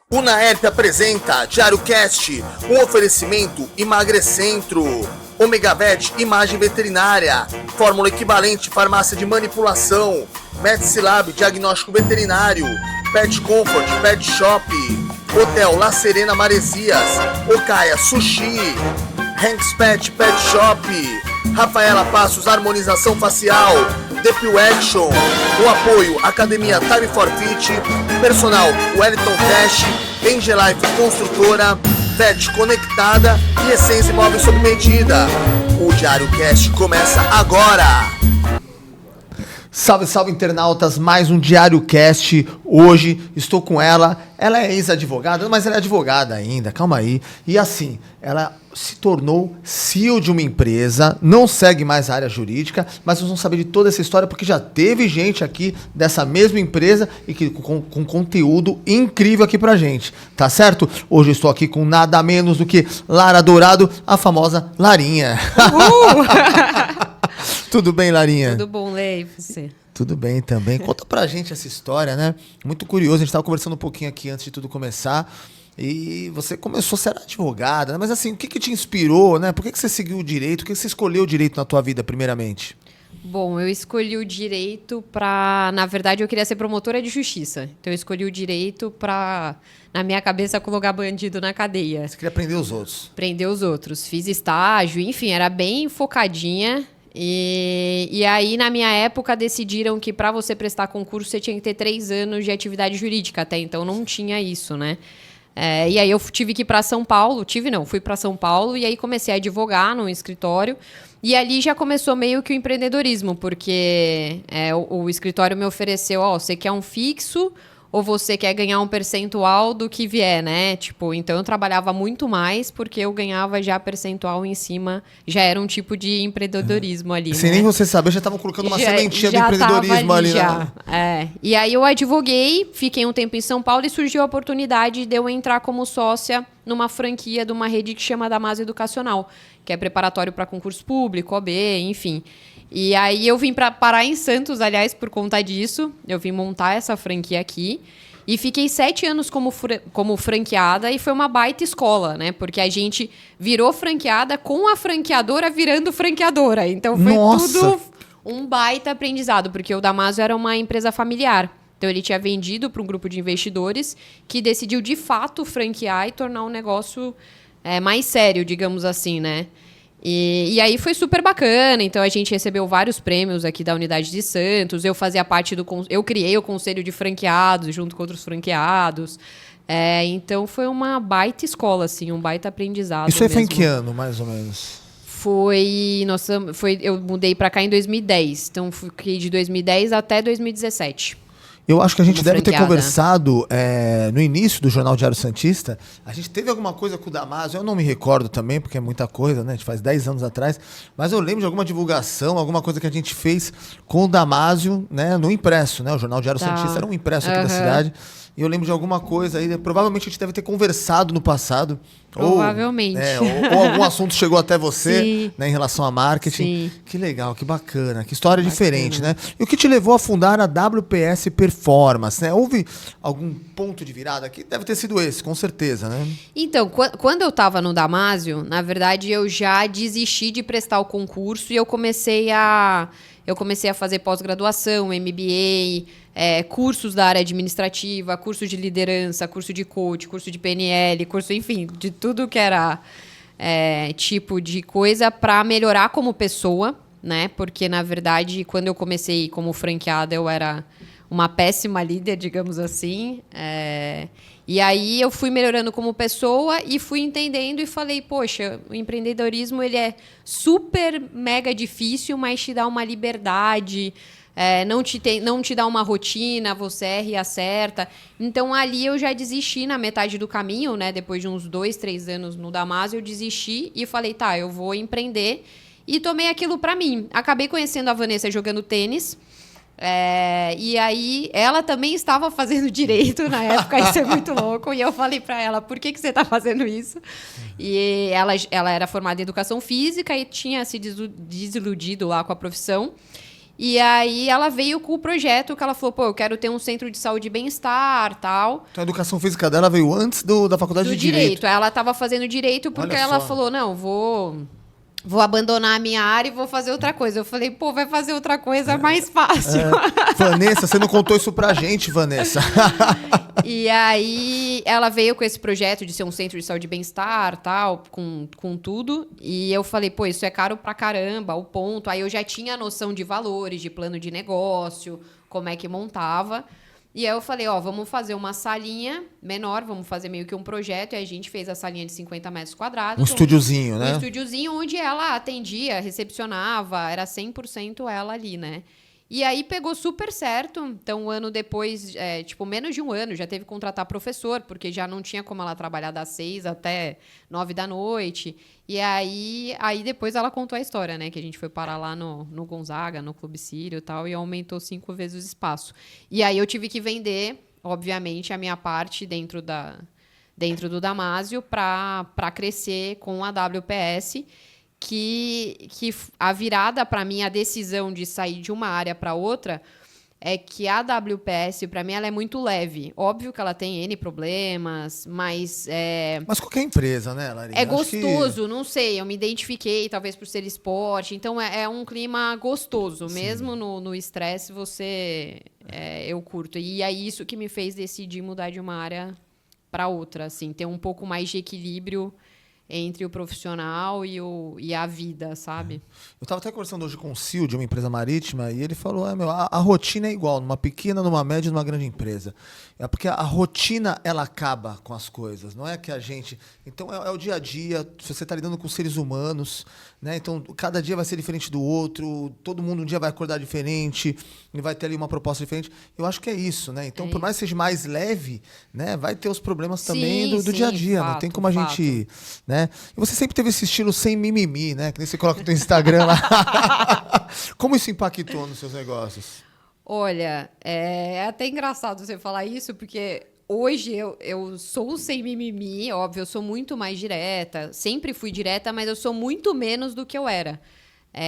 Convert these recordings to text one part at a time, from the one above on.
Unaerp apresenta Diário Cast, um oferecimento Emagrecentro, Omega Vet Imagem Veterinária, Fórmula Equivalente Farmácia de Manipulação, Medicilab Diagnóstico Veterinário, Pet Comfort Pet Shop, Hotel La Serena Maresias, Okaya Sushi, Hanks Pet Pet Shop, Rafaela Passos Harmonização Facial, Depil Action, o apoio Academia Time for Fit, Personal Wellington Cash, Angelife Construtora, Vet Conectada e Essência Imóveis sob medida. O Diário Cast começa agora! Salve, salve internautas, mais um Diário Cast. Hoje estou com ela. Ela é ex-advogada, mas ela é advogada ainda, calma aí. E assim, ela se tornou CEO de uma empresa, não segue mais a área jurídica, mas nós vamos saber de toda essa história porque já teve gente aqui dessa mesma empresa e que com conteúdo incrível aqui pra gente, tá certo? Hoje eu estou aqui com nada menos do que Lara Dourado, a famosa Larinha. Tudo bem, Larinha? Tudo bom, Lei, e você? Tudo bem também. Conta pra gente essa história, né? Muito curioso, a gente estava conversando um pouquinho aqui antes de tudo começar. E você começou a ser advogada, né? Mas assim, o que te inspirou, né? Por que você seguiu o direito? Por que você escolheu o direito na tua vida, primeiramente? Bom, eu escolhi o direito para... Na verdade, eu queria ser promotora de justiça. Então, eu escolhi o direito para, na minha cabeça, colocar bandido na cadeia. Você queria prender os outros? Prender os outros. Fiz estágio, enfim, era bem focadinha. E aí, na minha época, decidiram que para você prestar concurso, você tinha que ter 3 anos de atividade jurídica. Até então, não tinha isso, né? E aí eu tive que ir para São Paulo, fui para São Paulo e aí comecei a advogar num escritório e ali já começou meio que o empreendedorismo, porque o escritório me ofereceu, você quer um fixo ou você quer ganhar um percentual do que vier, né? Tipo, então eu trabalhava muito mais porque eu ganhava já percentual em cima, já era um tipo de empreendedorismo ali, Sem né? nem você saber, já estavam colocando uma sementinha do empreendedorismo ali, já. né? E aí eu advoguei, fiquei um tempo em São Paulo e surgiu a oportunidade de eu entrar como sócia numa franquia de uma rede que chama Damásio Educacional, que é preparatório para concurso público, OAB, enfim. E aí eu vim para parar em Santos, aliás, por conta disso. Eu vim montar essa franquia aqui. E fiquei 7 anos como franqueada e foi uma baita escola, né? Porque a gente virou franqueada com a franqueadora virando franqueadora. Então foi tudo um baita aprendizado, porque o Damásio era uma empresa familiar. Então ele tinha vendido para um grupo de investidores que decidiu de fato franquear e tornar um negócio mais sério, digamos assim, né? E aí foi super bacana, então a gente recebeu vários prêmios aqui da Unidade de Santos, eu fazia parte eu criei o conselho de franqueados junto com outros franqueados, então foi uma baita escola, assim, um baita aprendizado. Isso aí foi em que ano, mais ou menos? Eu mudei pra cá em 2010, então fiquei de 2010 até 2017. Eu acho que a gente deve ter conversado no início do Jornal Diário Santista. A gente teve alguma coisa com o Damásio, eu não me recordo também, porque é muita coisa, né? A gente faz 10 anos atrás. Mas eu lembro de alguma divulgação, alguma coisa que a gente fez com o Damásio, né? No impresso, né? O Jornal Diário Santista era um impresso aqui da cidade. E eu lembro de alguma coisa aí. Provavelmente a gente deve ter conversado no passado. Provavelmente. Ou algum assunto chegou até você, Sim. né, em relação a marketing. Sim. Que legal, que bacana. Que história diferente, né? E o que te levou a fundar a WPS Performance, né? Houve algum ponto de virada aqui? Deve ter sido esse, com certeza, né? Então, quando eu estava no Damásio, na verdade, eu já desisti de prestar o concurso e eu comecei a fazer pós-graduação, MBA, cursos da área administrativa, curso de liderança, curso de coach, curso de PNL, curso, enfim, de tudo que era tipo de coisa para melhorar como pessoa, né? Porque, na verdade, quando eu comecei como franqueada, eu era uma péssima líder, digamos assim. E aí eu fui melhorando como pessoa e fui entendendo e falei, poxa, o empreendedorismo ele é super mega difícil, mas te dá uma liberdade, não te dá uma rotina, você erra e acerta. Então ali eu já desisti na metade do caminho, né? Depois de uns 2, 3 anos no Damásio, eu desisti e falei, tá, eu vou empreender. E tomei aquilo pra mim. Acabei conhecendo a Vanessa jogando tênis. E aí ela também estava fazendo direito na época, isso é muito louco, e eu falei para ela, por que você está fazendo isso? E ela era formada em educação física e tinha se desiludido lá com a profissão, E aí ela veio com o projeto que ela falou, pô, eu quero ter um centro de saúde e bem-estar, tal. Então a educação física dela veio antes da faculdade Do de Direito. Ela estava fazendo Direito porque Olha ela só. falou, não, vou abandonar a minha área e vou fazer outra coisa. Eu falei, pô, vai fazer outra coisa mais fácil. Vanessa, você não contou isso pra gente, Vanessa. E aí ela veio com esse projeto de ser um centro de saúde e bem-estar, tal, com tudo. E eu falei, pô, isso é caro pra caramba, o ponto. Aí eu já tinha a noção de valores, de plano de negócio, como é que montava. E aí eu falei, ó, vamos fazer uma salinha menor, vamos fazer meio que um projeto. E aí a gente fez a salinha de 50 metros quadrados. Um estúdiozinho, né? Um estúdiozinho onde ela atendia, recepcionava, era 100% ela ali, né? E aí pegou super certo. Então, um ano depois, menos de um ano, já teve que contratar professor, porque já não tinha como ela trabalhar das 6 até 9 da noite. E aí depois ela contou a história, né? Que a gente foi parar lá no Gonzaga, no Clube Sírio e tal, e aumentou 5 vezes o espaço. E aí eu tive que vender, obviamente, a minha parte dentro do Damásio para crescer com a WPS, que a virada para mim, a decisão de sair de uma área para outra, é que a WPS, para mim, ela é muito leve. Óbvio que ela tem N problemas, mas... Mas qualquer empresa, né, Larissa? É gostoso, não sei, eu me identifiquei, talvez por ser esporte, então é um clima gostoso, mesmo no estresse, eu curto. E é isso que me fez decidir mudar de uma área para outra, assim, ter um pouco mais de equilíbrio entre o profissional e a vida, sabe? Eu estava até conversando hoje com o Sil, de uma empresa marítima, e ele falou, a rotina é igual, numa pequena, numa média e numa grande empresa. É porque a rotina, ela acaba com as coisas, não é que a gente... Então, é o dia a dia, você está lidando com seres humanos, né? Então, cada dia vai ser diferente do outro, todo mundo um dia vai acordar diferente, e vai ter ali uma proposta diferente. Eu acho que é isso, né? Então, por mais que seja mais leve, né, vai ter os problemas também do dia a dia, não tem como a gente... Né? E você sempre teve esse estilo sem mimimi, né? Que nem você coloca no teu Instagram lá. Como isso impactou nos seus negócios? Olha, é até engraçado você falar isso, porque hoje eu sou sem mimimi, óbvio, eu sou muito mais direta, sempre fui direta, mas eu sou muito menos do que eu era.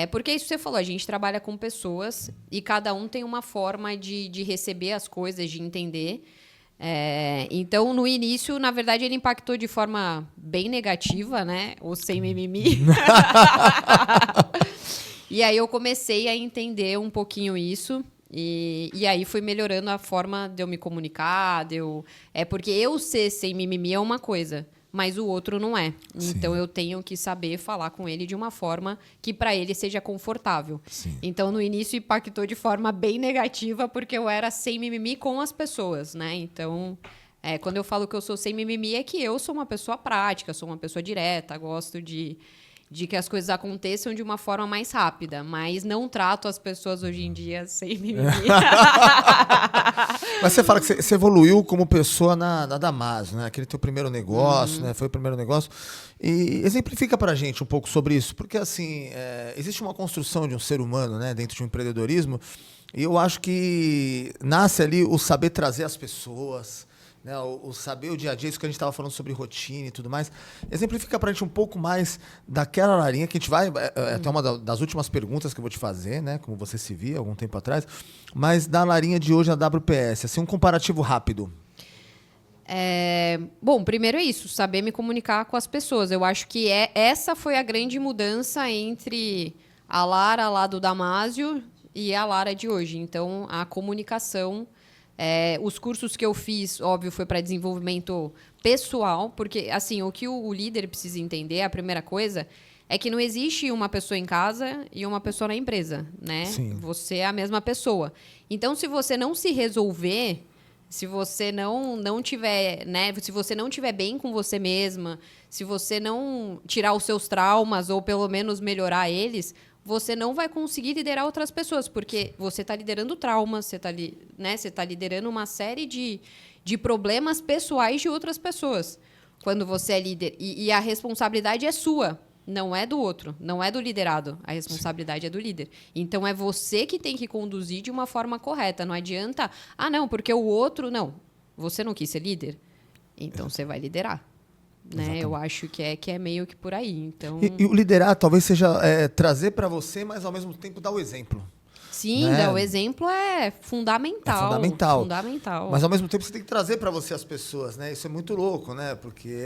Porque isso que você falou, a gente trabalha com pessoas e cada um tem uma forma de receber as coisas, de entender. Então, no início, na verdade, ele impactou de forma bem negativa, né? Ou sem mimimi. E aí eu comecei a entender um pouquinho isso. E aí fui melhorando a forma de eu me comunicar. Porque eu ser sem mimimi é uma coisa, mas o outro não é. Sim. Então, eu tenho que saber falar com ele de uma forma que para ele seja confortável. Sim. Então, no início, impactou de forma bem negativa, porque eu era sem mimimi com as pessoas, né? Então, quando eu falo que eu sou sem mimimi, é que eu sou uma pessoa prática, sou uma pessoa direta, gosto de que as coisas aconteçam de uma forma mais rápida, mas não trato as pessoas hoje em dia sem mimimi. Mas você fala que você evoluiu como pessoa na Damásio, né? Aquele teu primeiro negócio, né? Foi o primeiro negócio. E exemplifica pra gente um pouco sobre isso, porque assim, existe uma construção de um ser humano, né, dentro de um empreendedorismo, e eu acho que nasce ali o saber trazer as pessoas, né, o saber o dia a dia, isso que a gente estava falando sobre rotina e tudo mais. Exemplifica pra gente um pouco mais daquela Larinha, que a gente vai... até uma das últimas perguntas que eu vou te fazer, né? Como você se via algum tempo atrás. Mas da Larinha de hoje na WPS, assim, um comparativo rápido. Bom, primeiro é isso, saber me comunicar com as pessoas. Eu acho que essa foi a grande mudança entre a Lara lá do Damásio e a Lara de hoje. Então, a comunicação... os cursos que eu fiz, óbvio, foi para desenvolvimento pessoal, porque, assim, o que o líder precisa entender, a primeira coisa, é que não existe uma pessoa em casa e uma pessoa na empresa, né? Sim. Você é a mesma pessoa. Então, se você não se resolver, se você não tiver, né? Se você não tiver bem com você mesma, se você não tirar os seus traumas ou pelo menos melhorar eles, você não vai conseguir liderar outras pessoas, porque você está liderando traumas, você está liderando uma série de problemas pessoais de outras pessoas. Quando você é líder. E a responsabilidade é sua, não é do outro, não é do liderado. A responsabilidade é do líder. Então, é você que tem que conduzir de uma forma correta. Não adianta, não, porque o outro... Não, você não quis ser líder, então você vai liderar. Né? Eu acho que é meio que por aí. Então... E o liderar talvez seja trazer para você, mas ao mesmo tempo dar o exemplo. Sim, né? o exemplo é fundamental. É fundamental. Fundamental. Mas ao mesmo tempo você tem que trazer para você as pessoas, né? Isso é muito louco, né? Porque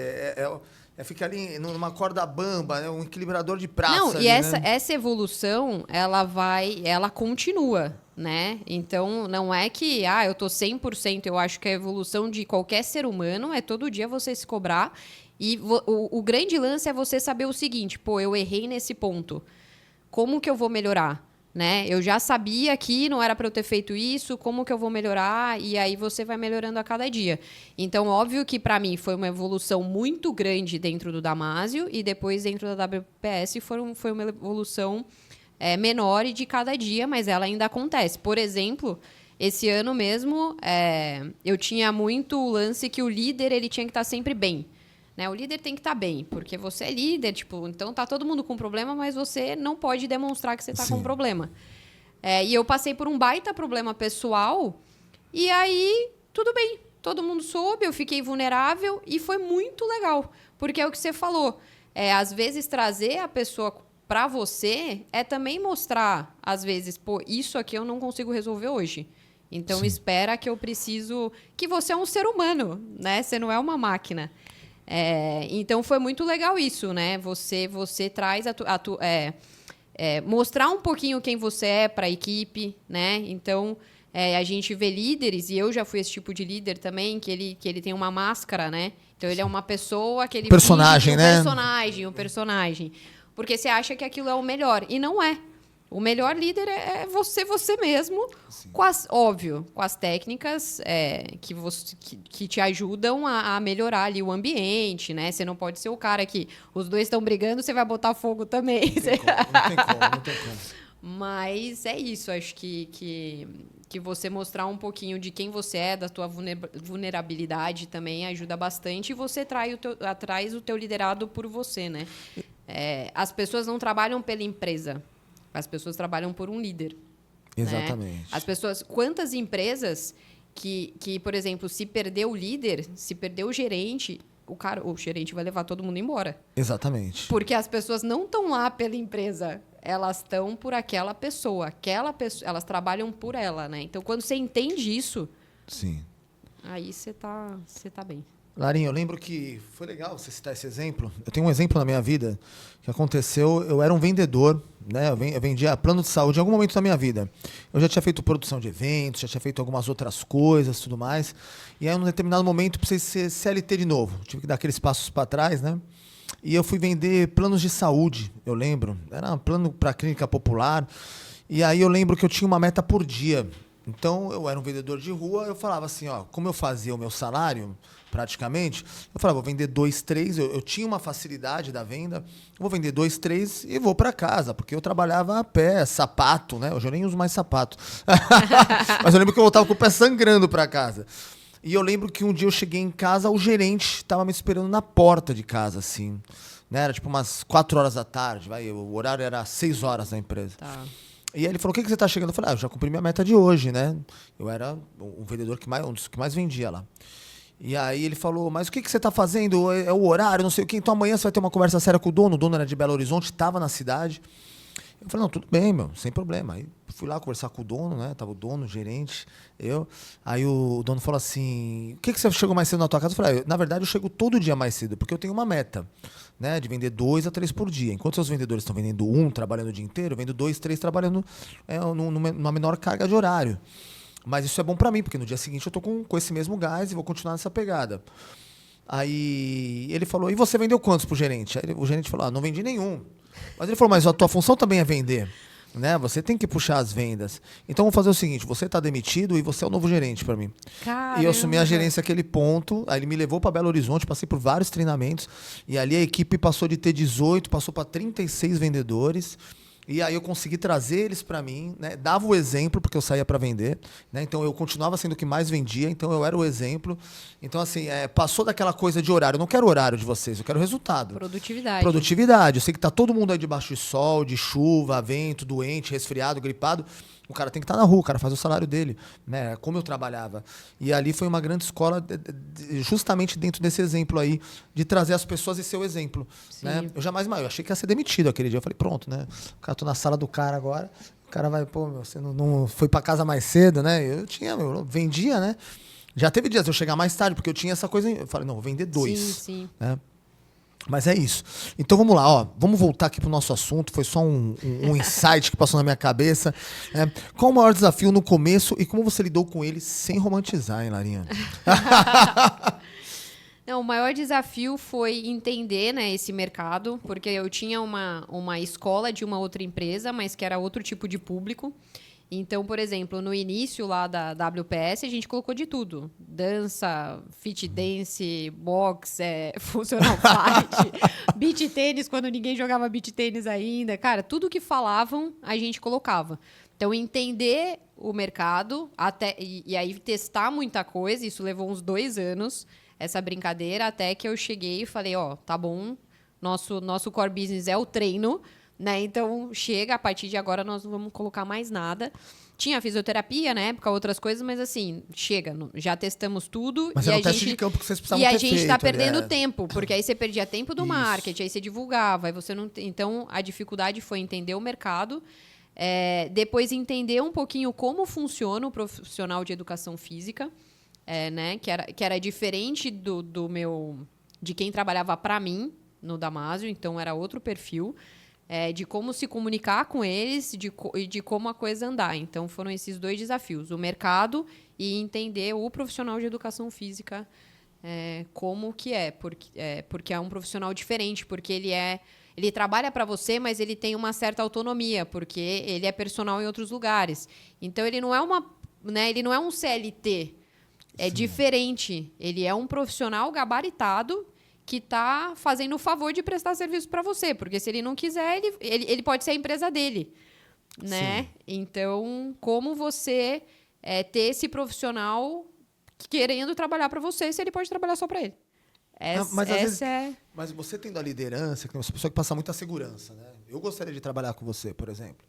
fica ali numa corda bamba, né? Um equilibrador de praça. Não, ali, e né? essa evolução, ela continua, né? Então, não é que, eu tô 100%, eu acho que a evolução de qualquer ser humano é todo dia você se cobrar. E o grande lance é você saber o seguinte, pô, eu errei nesse ponto. Como que eu vou melhorar? Né? Eu já sabia que não era para eu ter feito isso, como que eu vou melhorar? E aí você vai melhorando a cada dia. Então, óbvio que para mim foi uma evolução muito grande dentro do Damásio e depois dentro da WPS foi uma evolução menor e de cada dia, mas ela ainda acontece. Por exemplo, esse ano mesmo, eu tinha muito o lance que o líder ele tinha que estar sempre bem. Né? O líder tem que estar bem, porque você é líder, então tá todo mundo com problema, mas você não pode demonstrar que você tá com problema. E eu passei por um baita problema pessoal, e aí, tudo bem, todo mundo soube, eu fiquei vulnerável, e foi muito legal, porque é o que você falou, às vezes trazer a pessoa para você é também mostrar, às vezes, pô, isso aqui eu não consigo resolver hoje. Então, espera que eu preciso... Que você é um ser humano, né? Você não é uma máquina. Então foi muito legal isso, né? Você traz mostrar um pouquinho quem você é para a equipe, né? Então a gente vê líderes, e eu já fui esse tipo de líder também, que ele tem uma máscara, né? Então ele é uma pessoa que ele personagem, finge né? um personagem, porque você acha que aquilo é o melhor e não é. O melhor líder é você mesmo, óbvio, com as técnicas que te ajudam a melhorar ali o ambiente, né? Você não pode ser o cara que os dois estão brigando, você vai botar fogo também. Não tem como. Mas é isso, acho que você mostrar um pouquinho de quem você é, da tua vulnerabilidade também ajuda bastante, e você traz o teu liderado por você, né? As pessoas não trabalham pela empresa. As pessoas trabalham por um líder. Exatamente. Né? As pessoas... Quantas empresas que, por exemplo, se perder o líder, se perder o gerente, o gerente vai levar todo mundo embora. Exatamente. Porque as pessoas não estão lá pela empresa. Elas estão por aquela pessoa. Elas trabalham por ela, né? Então, quando você entende isso... Sim. Aí você tá bem. Larinha, eu lembro que foi legal você citar esse exemplo. Eu tenho um exemplo na minha vida que aconteceu. Eu era um vendedor, né? Eu vendia plano de saúde em algum momento da minha vida. Eu já tinha feito produção de eventos, já tinha feito algumas outras coisas, tudo mais. E aí, num determinado momento, precisei ser CLT de novo. Tive que dar aqueles passos para trás, né? E eu fui vender planos de saúde, eu lembro. Era um plano para clínica popular. E aí eu lembro que eu tinha uma meta por dia. Então, eu era um vendedor de rua, eu falava assim, como eu fazia o meu salário, praticamente, eu falava, vou vender 2, 3, eu tinha uma facilidade da venda, vou vender 2, 3 e vou para casa, porque eu trabalhava a pé, sapato, né? Hoje eu nem uso mais sapato. Mas eu lembro que eu voltava com o pé sangrando para casa. E eu lembro que um dia eu cheguei em casa, o gerente estava me esperando na porta de casa, assim, né? Era tipo umas 4 horas da tarde, o horário era 6 horas na empresa. Tá. E aí ele falou, o que você está chegando? Eu falei, eu já cumpri minha meta de hoje, né? Eu era um vendedor um dos que mais vendia lá. E aí ele falou, mas o que você está fazendo? É o horário, não sei o quê. Então amanhã você vai ter uma conversa séria com o dono. O dono era de Belo Horizonte, estava na cidade. Eu falei, não, tudo bem, meu, sem problema. Aí fui lá conversar com o dono, né? Tava o dono, o gerente, eu. Aí o dono falou assim, o que você chegou mais cedo na tua casa? Eu falei, na verdade eu chego todo dia mais cedo, porque eu tenho uma meta, né? De vender 2 a 3 por dia. Enquanto seus vendedores estão vendendo 1, trabalhando o dia inteiro, eu vendo 2, 3 trabalhando numa menor carga de horário. Mas isso é bom para mim, porque no dia seguinte eu tô com esse mesmo gás e vou continuar nessa pegada. Aí ele falou, e você vendeu quantos pro gerente? Aí o gerente falou, não vendi nenhum. Mas ele falou, mas a tua função também é vender, né? Você tem que puxar as vendas. Então vamos fazer o seguinte, você está demitido e você é o novo gerente para mim. Caramba. E eu assumi a gerência naquele ponto, aí ele me levou para Belo Horizonte, passei por vários treinamentos, e ali a equipe passou de ter 18, passou para 36 vendedores. E aí eu consegui trazer eles para mim, né? Dava o exemplo, porque eu saía para vender, né? Então eu continuava sendo o que mais vendia, então eu era o exemplo. Então, assim, passou daquela coisa de horário. Eu não quero horário de vocês, eu quero resultado. Produtividade. Eu sei que tá todo mundo aí debaixo de sol, de chuva, vento, doente, resfriado, gripado. O cara tem que estar na rua, o cara faz o salário dele, né? Como eu trabalhava. E ali foi uma grande escola, justamente dentro desse exemplo aí, de trazer as pessoas e ser o exemplo. Né? Eu achei que ia ser demitido aquele dia. Eu falei, pronto, né? O cara, tô na sala do cara agora. cara vai, pô, meu, você não foi pra casa mais cedo, né? Eu vendia, né? Já teve dias de eu chegar mais tarde, porque eu tinha essa coisa. Eu falei, não, vou vender 2. Sim. Né? Mas é isso. Então vamos lá, ó. Vamos voltar aqui pro nosso assunto. Foi só um insight que passou na minha cabeça. Né? Qual o maior desafio no começo e como você lidou com ele sem romantizar, hein, Larinha? Não, o maior desafio foi entender, né, esse mercado, porque eu tinha uma escola de uma outra empresa, mas que era outro tipo de público. Então, por exemplo, no início lá da WPS, a gente colocou de tudo. Dança, fit dance, boxe, funcional fight, beach tênis, quando ninguém jogava beach tênis ainda. Cara, tudo que falavam, a gente colocava. Então, entender o mercado e aí testar muita coisa, isso levou uns 2 anos, essa brincadeira, até que eu cheguei e falei, ó, tá bom, nosso core business é o treino, né? Então, chega, a partir de agora nós não vamos colocar mais nada. Tinha fisioterapia na época, outras coisas, mas assim, chega, já testamos tudo. Mas era um teste de campo que vocês precisavam ter feito. E a gente tá perdendo tempo, porque aí você perdia tempo do marketing, aí você divulgava, aí você não... Então, a dificuldade foi entender o mercado, depois entender um pouquinho como funciona o profissional de educação física, né? Que era diferente de quem trabalhava para mim no Damásio, então era outro perfil. De como se comunicar com eles e de como a coisa andar. Então, foram esses 2 desafios. O mercado e entender o profissional de educação física como que é. Porque é um profissional diferente, porque ele trabalha para você, mas ele tem uma certa autonomia, porque ele é personal em outros lugares. Então, ele não é ele não é um CLT. É Sim. diferente. Ele é um profissional gabaritado que está fazendo o favor de prestar serviço para você. Porque se ele não quiser, ele pode ser a empresa dele. Né? Então, como você ter esse profissional querendo trabalhar para você, se ele pode trabalhar só para ele? Mas você tendo a liderança, que é uma pessoa que passa muita segurança, né? Eu gostaria de trabalhar com você, por exemplo.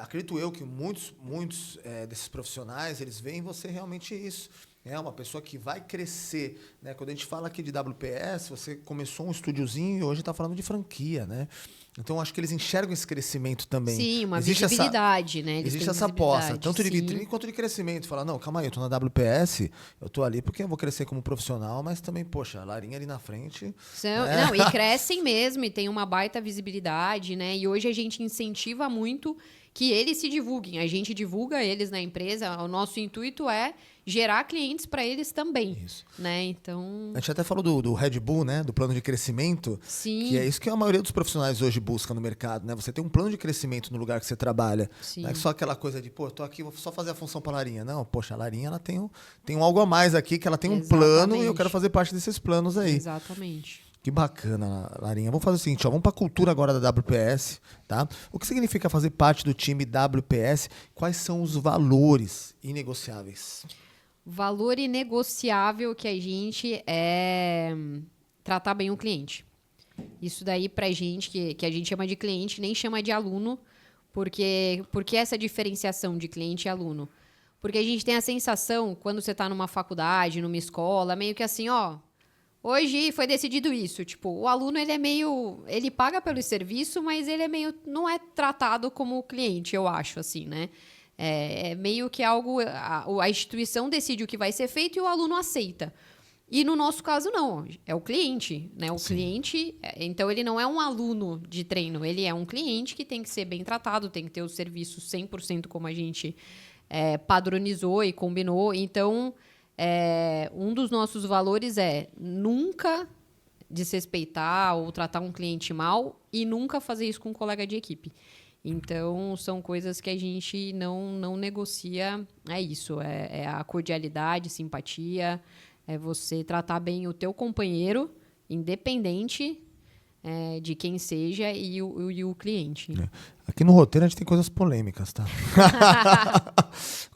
Acredito eu que muitos desses profissionais, eles veem em você realmente isso. É uma pessoa que vai crescer, né? Quando a gente fala aqui de WPS, você começou um estúdiozinho e hoje está falando de franquia, né? Então, acho que eles enxergam esse crescimento também. Sim, uma visibilidade, né? Existe essa aposta, tanto de vitrine quanto de crescimento. Fala, não, calma aí, eu estou na WPS, eu estou ali porque eu vou crescer como profissional, mas também, poxa, a Larinha ali na frente... Não, e crescem mesmo, e tem uma baita visibilidade, né? E hoje a gente incentiva muito que eles se divulguem. A gente divulga eles na empresa, o nosso intuito é gerar clientes para eles também. Isso. Né? Então... A gente até falou do Red Bull, né? Do plano de crescimento. Sim. Que é isso que a maioria dos profissionais hoje busca no mercado, né? Você tem um plano de crescimento no lugar que você trabalha. Sim. Não é só aquela coisa de, pô, tô aqui, vou só fazer a função para a Larinha. Não, poxa, a Larinha ela tem um algo a mais aqui, que ela tem um plano e eu quero fazer parte desses planos aí. Exatamente. Que bacana, Larinha. Vamos fazer o seguinte, ó, vamos para a cultura agora da WPS, tá? O que significa fazer parte do time WPS? Quais são os valores inegociáveis? Valor inegociável que a gente é tratar bem o cliente. Isso daí pra gente, que a gente chama de cliente, nem chama de aluno, porque essa diferenciação de cliente e aluno? Porque a gente tem a sensação, quando você tá numa faculdade, numa escola, meio que assim, ó, hoje foi decidido isso. Tipo, o aluno, ele paga pelo serviço, mas ele não é tratado como cliente, eu acho, assim, né? É meio que algo... A instituição decide o que vai ser feito e o aluno aceita. E no nosso caso, não. É o cliente, né? O Sim. cliente... Então, ele não é um aluno de treino. Ele é um cliente que tem que ser bem tratado, tem que ter o serviço 100% como a gente padronizou e combinou. Então, um dos nossos valores é nunca desrespeitar ou tratar um cliente mal e nunca fazer isso com um colega de equipe. Então, são coisas que a gente não negocia. É isso, é a cordialidade, simpatia, é você tratar bem o teu companheiro, independente de quem seja, e o cliente. Aqui no roteiro a gente tem coisas polêmicas, tá?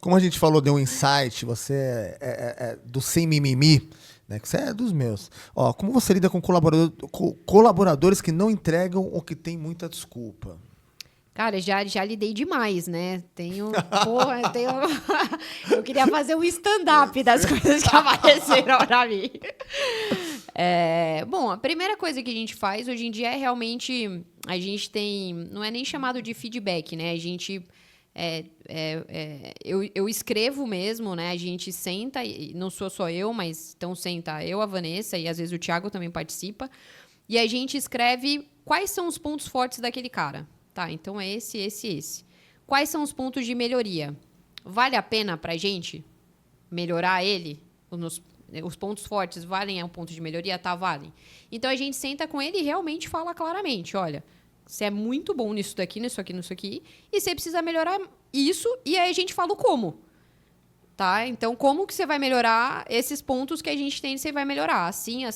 Como a gente falou, deu um insight, você é do sem mimimi, né? Que você é dos meus. Ó, como você lida com colaboradores que não entregam ou que têm muita desculpa? Cara, já lidei demais, né? Eu queria fazer um stand-up das coisas que apareceram pra mim. Bom, a primeira coisa que a gente faz hoje em dia é realmente... A gente tem... Não é nem chamado de feedback, né? A gente... eu escrevo mesmo, né? A gente senta, e não sou só eu, mas então senta eu, a Vanessa, e às vezes o Thiago também participa, e a gente escreve quais são os pontos fortes daquele cara. Tá, então é esse. Quais são os pontos de melhoria? Vale a pena pra gente melhorar ele? Os pontos fortes valem um ponto de melhoria? Tá, valem. Então a gente senta com ele e realmente fala claramente, olha... Você é muito bom nisso daqui, nisso aqui, e você precisa melhorar isso, e aí a gente fala o como. Tá? Então, como que você vai melhorar esses pontos que a gente tem, você vai melhorar? Assim.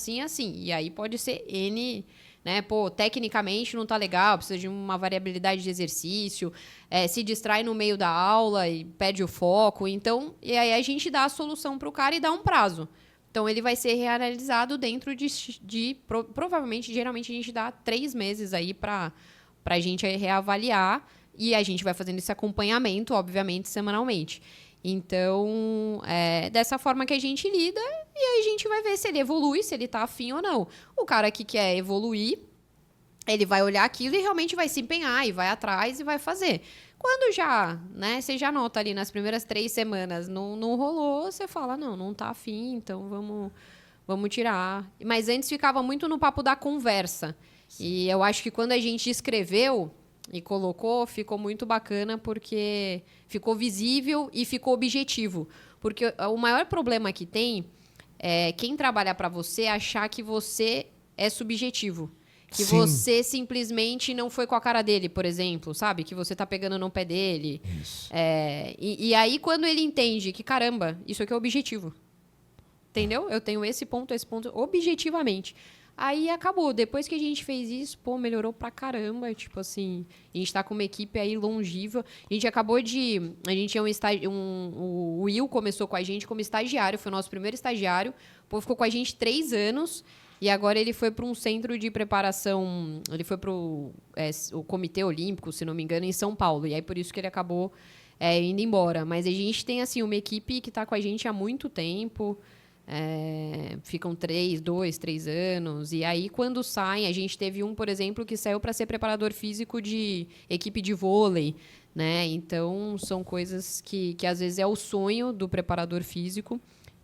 E aí pode ser N, né? Pô, tecnicamente não tá legal, precisa de uma variabilidade de exercício, se distrai no meio da aula e perde o foco. Então, e aí a gente dá a solução pro cara e dá um prazo. Então, ele vai ser reanalisado dentro provavelmente, geralmente, a gente dá 3 meses aí para a gente reavaliar e a gente vai fazendo esse acompanhamento, obviamente, semanalmente. Então, dessa forma que a gente lida e aí a gente vai ver se ele evolui, se ele está afim ou não. O cara que quer evoluir, ele vai olhar aquilo e realmente vai se empenhar e vai atrás e vai fazer. Quando já, né, você já nota ali nas primeiras 3 semanas, não rolou, você fala, não tá afim, então vamos tirar. Mas antes ficava muito no papo da conversa. Sim. E eu acho que quando a gente escreveu e colocou, ficou muito bacana porque ficou visível e ficou objetivo. Porque o maior problema que tem é quem trabalha para você achar que você é subjetivo. Que Sim. você simplesmente não foi com a cara dele, por exemplo, sabe? Que você tá pegando no pé dele. Isso. E aí, quando ele entende que, caramba, isso aqui é objetivo. Entendeu? Eu tenho esse ponto, objetivamente. Aí acabou. Depois que a gente fez isso, pô, melhorou pra caramba. Tipo assim, a gente tá com uma equipe aí longínqua. A gente acabou de... A gente tinha o Will começou com a gente como estagiário, foi o nosso primeiro estagiário. Pô, ficou com a gente 3 anos. E agora ele foi para um centro de preparação, ele foi para o Comitê Olímpico, se não me engano, em São Paulo. E aí por isso que ele acabou indo embora. Mas a gente tem assim uma equipe que está com a gente há muito tempo. Ficam 2, 3 anos. E aí quando saem, a gente teve um, por exemplo, que saiu para ser preparador físico de equipe de vôlei. Né? Então são coisas que às vezes é o sonho do preparador físico.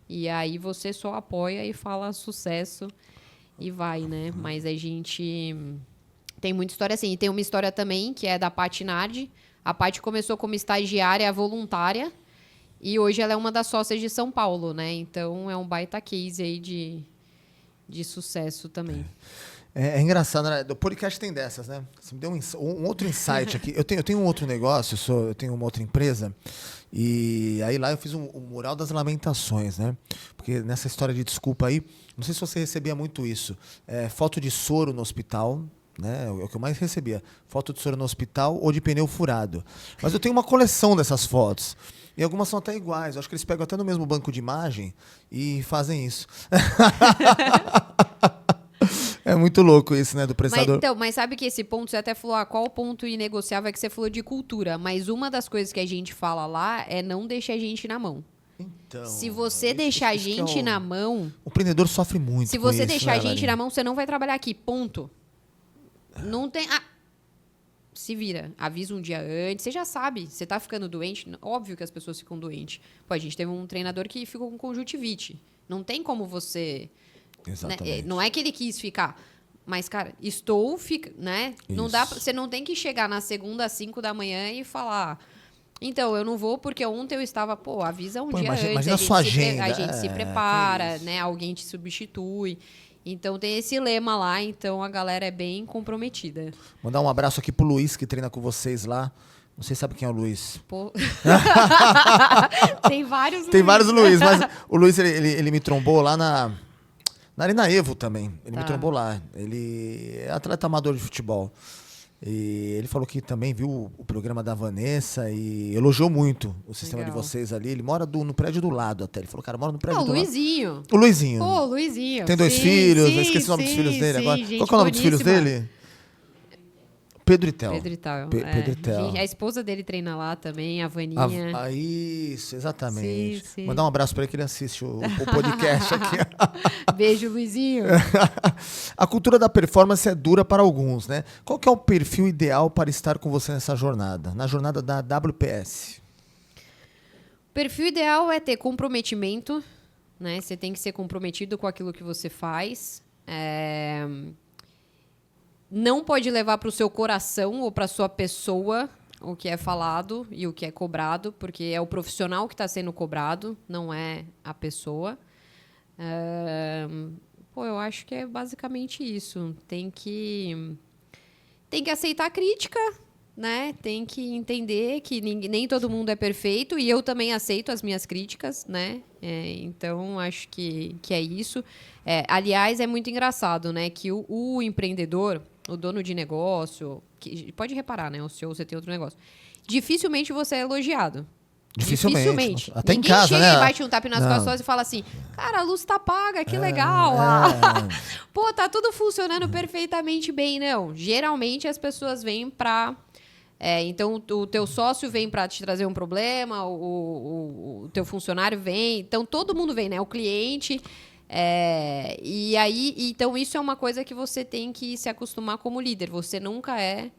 E aí você só apoia e fala sucesso. E vai, né? Mas a gente tem muita história assim. E tem uma história também, que é da Paty Nardi. A Paty começou como estagiária voluntária. E hoje ela é uma das sócias de São Paulo, né? Então, é um baita case aí de sucesso também. É engraçado, né? O podcast tem dessas, né? Você me deu um outro insight aqui. Eu tenho um outro negócio, eu tenho uma outra empresa, e aí lá eu fiz um mural das lamentações, né? Porque nessa história de desculpa aí, não sei se você recebia muito isso. Foto de soro no hospital, né? É o que eu mais recebia. Foto de soro no hospital ou de pneu furado. Mas eu tenho uma coleção dessas fotos. E algumas são até iguais. Eu acho que eles pegam até no mesmo banco de imagem e fazem isso. É muito louco isso, né, do prestador. Mas sabe que esse ponto, você até falou, qual o ponto inegociável é que você falou de cultura. Mas uma das coisas que a gente fala lá é não deixar a gente na mão. Então, se você deixar a gente na mão... O empreendedor sofre muito se você deixar a gente na mão, você não vai trabalhar aqui, ponto. Não tem... se vira, avisa um dia antes, você já sabe, você tá ficando doente, óbvio que as pessoas ficam doentes. Pô, a gente teve um treinador que ficou com conjuntivite. Não tem como você... Exatamente. Né? Não é que ele quis ficar, mas, cara, né? Não dá, você não tem que chegar na segunda às 5 da manhã e falar... Então, eu não vou porque ontem eu estava... Pô, avisa um dia antes. Imagina a sua agenda. A gente se prepara, né? Alguém te substitui. Então, tem esse lema lá. Então, a galera é bem comprometida. Mandar um abraço aqui pro Luiz, que treina com vocês lá. Não sei se sabe quem é o Luiz. Pô. Tem vários Luiz. Tem vários Luiz, mas o Luiz, ele me trombou lá na Arena Evo também. Ele me trombou lá. Ele é atleta amador de futebol. E ele falou que também viu o programa da Vanessa e elogiou muito o sistema de vocês ali. Ele mora no prédio do lado até. Ele falou, cara, mora no prédio do lado. O Luizinho. Pô, Luizinho. Tem 2 filhos, eu esqueci o nome dos filhos dele agora. Qual é o nome dos filhos dele? Pedro Itel. Pedro Itel. Pedro Itel. A esposa dele treina lá também, a Vaninha. Isso, exatamente. Sim, sim. Mandar um abraço para ele que ele assiste o podcast aqui. Beijo, Luizinho. A cultura da performance é dura para alguns, né? Qual que é o perfil ideal para estar com você nessa jornada? Na jornada da WPS? O perfil ideal é ter comprometimento, né? Você tem que ser comprometido com aquilo que você faz. Não pode levar para o seu coração ou para a sua pessoa o que é falado e o que é cobrado, porque é o profissional que está sendo cobrado, não é a pessoa. Eu acho que é basicamente isso. Tem que aceitar a crítica, né? Tem que entender que nem todo mundo é perfeito e eu também aceito as minhas críticas, né? Então, acho que é isso. Aliás, é muito engraçado, né? Que o empreendedor, o dono de negócio, pode reparar, né? O seu, você tem outro negócio. Dificilmente você é elogiado. Dificilmente. Até ninguém em casa, chega né? e bate um tapa nas costas e fala assim, cara, a luz tá paga, que legal. Pô, tá tudo funcionando perfeitamente bem. Não, geralmente as pessoas vêm pra... então, o teu sócio vem para te trazer um problema, o teu funcionário vem. Então, todo mundo vem, né? O cliente... e aí, então isso é uma coisa que você tem que se acostumar como líder. Você nunca é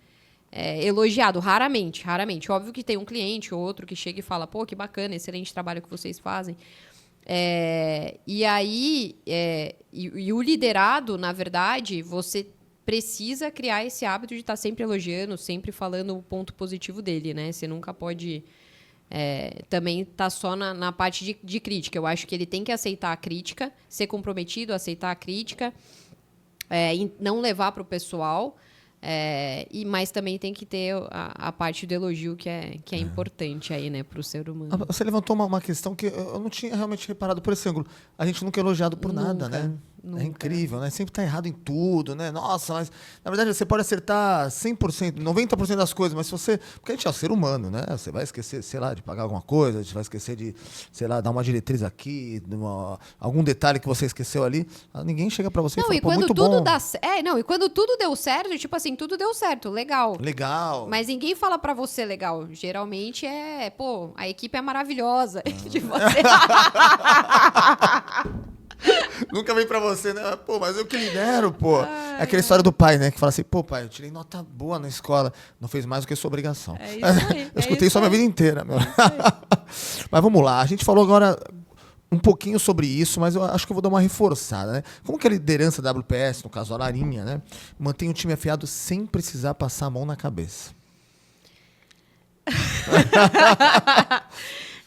elogiado, raramente. Óbvio que tem um cliente ou outro que chega e fala, pô, que bacana, excelente trabalho que vocês fazem. E aí, e o liderado, na verdade, você precisa criar esse hábito de estar sempre elogiando, sempre falando o ponto positivo dele, né? Você nunca pode... também tá só na parte de crítica. Eu acho que ele tem que aceitar a crítica, ser comprometido, aceitar a crítica, e não levar para o pessoal, mas também tem que ter a parte do elogio que é importante aí, né, para o ser humano. Você levantou uma questão que eu não tinha realmente reparado por esse ângulo. A gente nunca é elogiado por nada, né? Nunca. É incrível, né? Sempre tá errado em tudo, né? Nossa, mas na verdade você pode acertar 100%, 90% das coisas, mas se você... Porque a gente é um ser humano, né? Você vai esquecer, sei lá, de pagar alguma coisa, você vai esquecer de, sei lá, dar uma diretriz aqui, algum detalhe que você esqueceu ali. Ninguém chega pra você e fala, pô, muito bom. E quando tudo deu certo, tipo assim, tudo deu certo, legal. Legal. Mas ninguém fala pra você legal. Geralmente pô, a equipe é maravilhosa. Tipo Nunca vem pra você, né? Pô, mas eu que lidero, pô. É aquela história do pai, né? Que fala assim, pô, pai, eu tirei nota boa na escola. Não fez mais do que sua obrigação. É isso aí. Eu escutei isso a minha vida inteira, meu. Mas vamos lá. A gente falou agora um pouquinho sobre isso, mas eu acho que eu vou dar uma reforçada, né? Como que a liderança da WPS, no caso a Larinha, né? Mantém o time afiado sem precisar passar a mão na cabeça?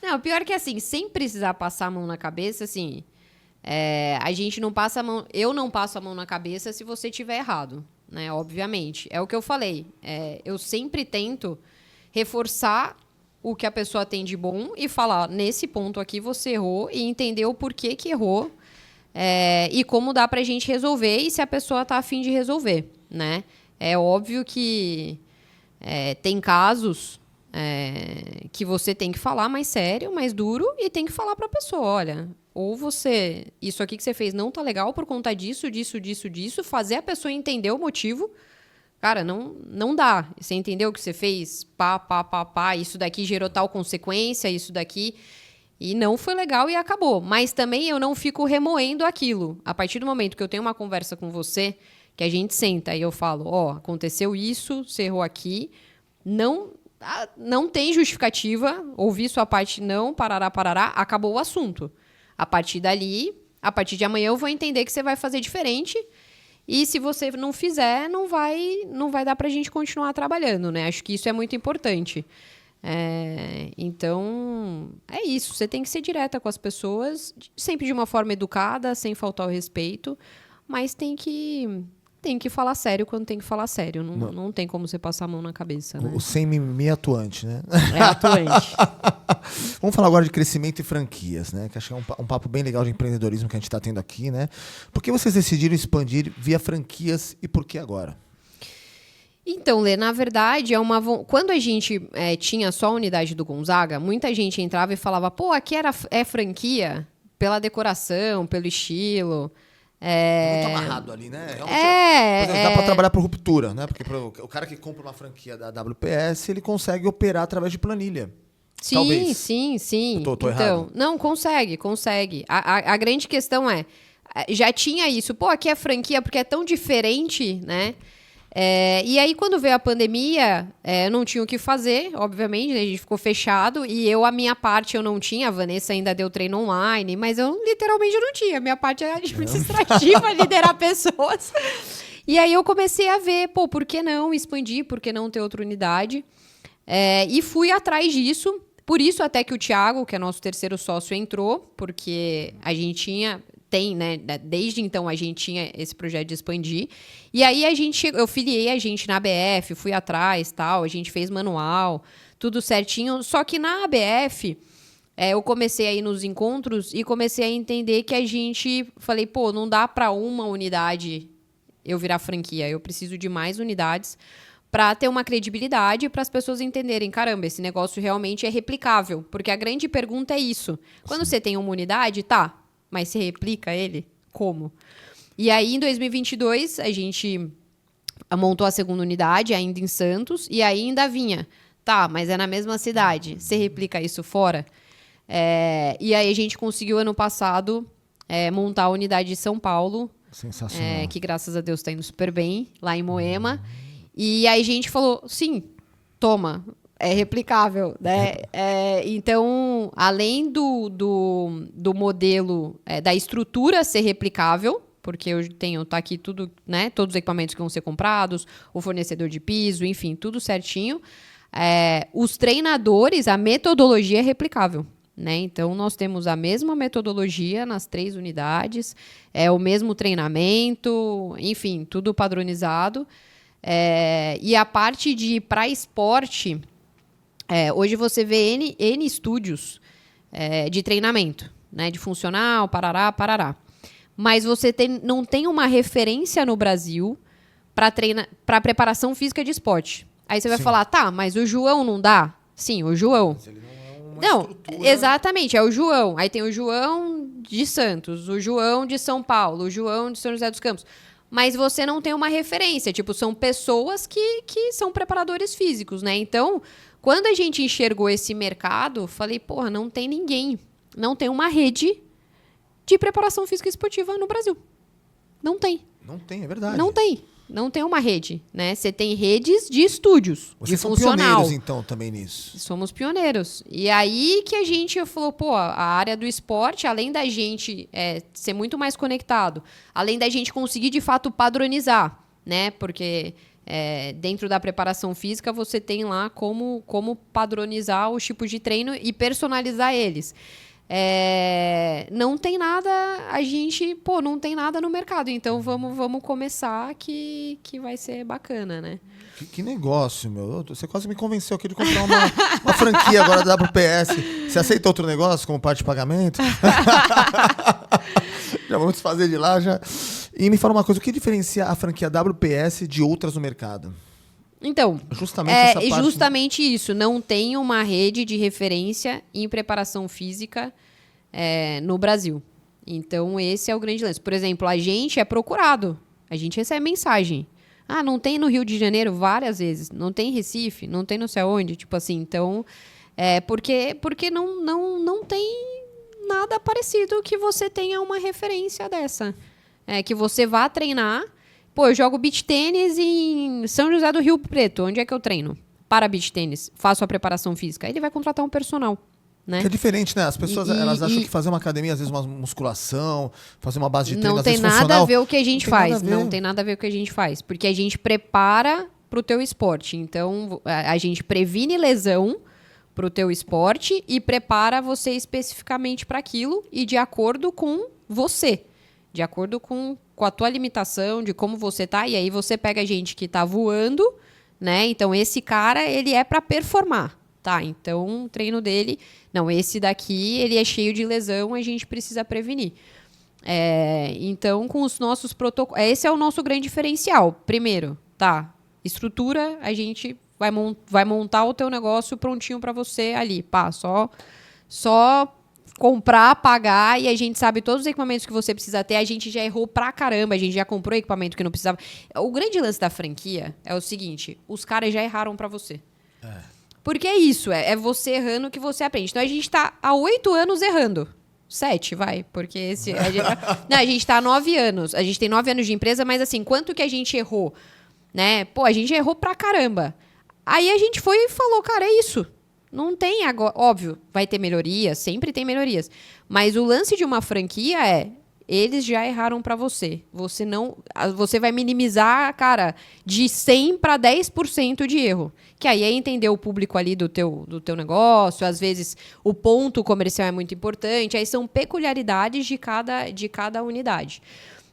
Não, pior que assim, sem precisar passar a mão na cabeça, assim... a gente não passa a mão... Eu não passo a mão na cabeça se você tiver errado, né? Obviamente. É o que eu falei. Eu sempre tento reforçar o que a pessoa tem de bom e falar, nesse ponto aqui você errou e entender o porquê que errou e como dá pra gente resolver e se a pessoa tá a fim de resolver, né? É óbvio que tem casos... que você tem que falar mais sério, mais duro e tem que falar pra pessoa, olha, ou isso aqui que você fez não tá legal por conta disso, fazer a pessoa entender o motivo. Cara, não dá. Você entendeu o que você fez? Isso daqui gerou tal consequência, isso daqui... E não foi legal e acabou. Mas também eu não fico remoendo aquilo. A partir do momento que eu tenho uma conversa com você, que a gente senta e eu falo, aconteceu isso, você errou aqui, não tem justificativa, ouvi sua parte não, parará, acabou o assunto. A partir dali, a partir de amanhã eu vou entender que você vai fazer diferente e se você não fizer, não vai dar pra gente continuar trabalhando, né? Acho que isso é muito importante. Então, é isso. Você tem que ser direta com as pessoas, sempre de uma forma educada, sem faltar o respeito, mas tem que falar sério quando tem que falar sério. Não tem como você passar a mão na cabeça, né? O sem mimimi é atuante, né? É atuante. Vamos falar agora de crescimento e franquias, né? Que acho que é um papo bem legal de empreendedorismo que a gente está tendo aqui, né? Por que vocês decidiram expandir via franquias e por que agora? Então, Lê, na verdade, quando a gente tinha só a unidade do Gonzaga, muita gente entrava e falava, pô, aqui é franquia pela decoração, pelo estilo... É muito amarrado ali, né? Por exemplo, dá para trabalhar por ruptura, né? Porque o cara que compra uma franquia da WPS, ele consegue operar através de planilha. Sim, Talvez. sim. Tô então, errado. não, consegue. A grande questão já tinha isso. Pô, aqui é franquia porque é tão diferente, né? E aí, quando veio a pandemia, eu não tinha o que fazer, obviamente, né? A gente ficou fechado. E a minha parte, eu não tinha. A Vanessa ainda deu treino online, mas eu literalmente não tinha. A minha parte era administrativa, liderar pessoas. E aí, eu comecei a ver, pô, por que não expandir? Por que não ter outra unidade? E fui atrás disso. Por isso até que o Thiago, que é nosso terceiro sócio, entrou, porque a gente tem, né? Desde então a gente tinha esse projeto de expandir. E aí eu filiei a gente na ABF, fui atrás, tal, a gente fez manual, tudo certinho. Só que na ABF, eu comecei a ir nos encontros e comecei a entender que falei, pô, não dá para uma unidade eu virar franquia, eu preciso de mais unidades para ter uma credibilidade, para as pessoas entenderem, caramba, esse negócio realmente é replicável. Porque a grande pergunta é isso. Quando você tem uma unidade, tá, mas você replica ele? Como? E aí, em 2022, a gente montou a segunda unidade, ainda em Santos, e aí ainda vinha, tá, mas é na mesma cidade, você replica isso fora? E aí a gente conseguiu, ano passado, montar a unidade de São Paulo, Sensacional. que graças a Deus está indo super bem, lá em Moema. E aí a gente falou, sim, toma, é replicável, né? Então, além do modelo, da estrutura ser replicável, porque eu tá aqui tudo, né? Todos os equipamentos que vão ser comprados, o fornecedor de piso, enfim, tudo certinho. Os treinadores, a metodologia é replicável. Né? Então, nós temos a mesma metodologia nas 3 unidades, o mesmo treinamento, enfim, tudo padronizado. E a parte de para esporte, hoje você vê N estúdios de treinamento, né? De funcional, parará. Mas você não tem uma referência no Brasil para preparação física de esporte. Aí você vai falar, tá, mas o João não dá? Sim, o João. Mas ele não é uma Não, estrutura. exatamente, é o João. Aí tem o João de Santos, o João de São Paulo, o João de São José dos Campos. Mas você não tem uma referência. Tipo, são pessoas que são preparadores físicos, né? Então, quando a gente enxergou esse mercado, falei, porra, não tem ninguém. Não tem uma rede de preparação física esportiva no Brasil. Não tem. Não tem, é verdade. Não tem. Não tem uma rede, né? Você tem redes de estúdios, Vocês de são funcional. pioneiros, então, também nisso. Somos pioneiros. E aí que a gente falou, pô, a área do esporte, além da gente ser muito mais conectado, além da gente conseguir, de fato, padronizar, né? Porque dentro da preparação física, você tem lá como padronizar os tipos de treino e personalizar eles. Não tem nada, não tem nada no mercado, então vamos começar que vai ser bacana, né? Que negócio, meu. Você quase me convenceu aqui de comprar uma franquia agora da WPS. Você aceita outro negócio como parte de pagamento? Já vamos desfazer de lá já. E me fala uma coisa, o que diferencia a franquia WPS de outras no mercado? Então, justamente isso. Não tem uma rede de referência em preparação física no Brasil. Então, esse é o grande lance. Por exemplo, a gente é procurado. A gente recebe mensagem. Ah, não tem no Rio de Janeiro várias vezes. Não tem em Recife, não tem não sei aonde. Tipo assim, então... porque não tem nada parecido que você tenha uma referência dessa. Que você vá treinar... Pô, eu jogo beach tênis em São José do Rio Preto. Onde é que eu treino? Para beach tênis. Faço a preparação física. Aí ele vai contratar um personal, né? Que é diferente, né? As pessoas elas acham que fazer uma academia, às vezes uma musculação, fazer uma base de treino, não às tem vezes nada funcional, a ver o que a gente faz. não Não tem nada a ver o que a gente faz. Porque a gente prepara pro teu esporte. Então, a gente previne lesão pro teu esporte e prepara você especificamente para aquilo e de acordo com você. De acordo com a tua limitação, de como você tá. E aí você pega gente que tá voando, né? Então, esse cara, ele é para performar, tá? Então, o treino dele... Não, esse daqui, ele é cheio de lesão, a gente precisa prevenir. Então, com os nossos protocolos... Esse é o nosso grande diferencial. Primeiro, tá? Estrutura, a gente vai montar o teu negócio prontinho para você ali. Pá, só comprar, pagar, e a gente sabe todos os equipamentos que você precisa ter. A gente já errou pra caramba, a gente já comprou equipamento que não precisava. O grande lance da franquia é o seguinte, os caras já erraram pra você. Porque é isso, é você errando que você aprende. Então a gente tá há 8 anos errando. 7, vai, porque a gente tá há 9 anos. A gente tem 9 anos de empresa, mas assim, quanto que a gente errou? Né? Pô, a gente errou pra caramba. Aí a gente foi e falou, cara, é isso. Não tem agora. Óbvio, vai ter melhorias, sempre tem melhorias. Mas o lance de uma franquia é. Eles já erraram pra você. Você vai minimizar, cara, de 100 para 10% de erro. Que aí é entender o público ali do teu negócio. Às vezes, o ponto comercial é muito importante. Aí são peculiaridades de cada unidade.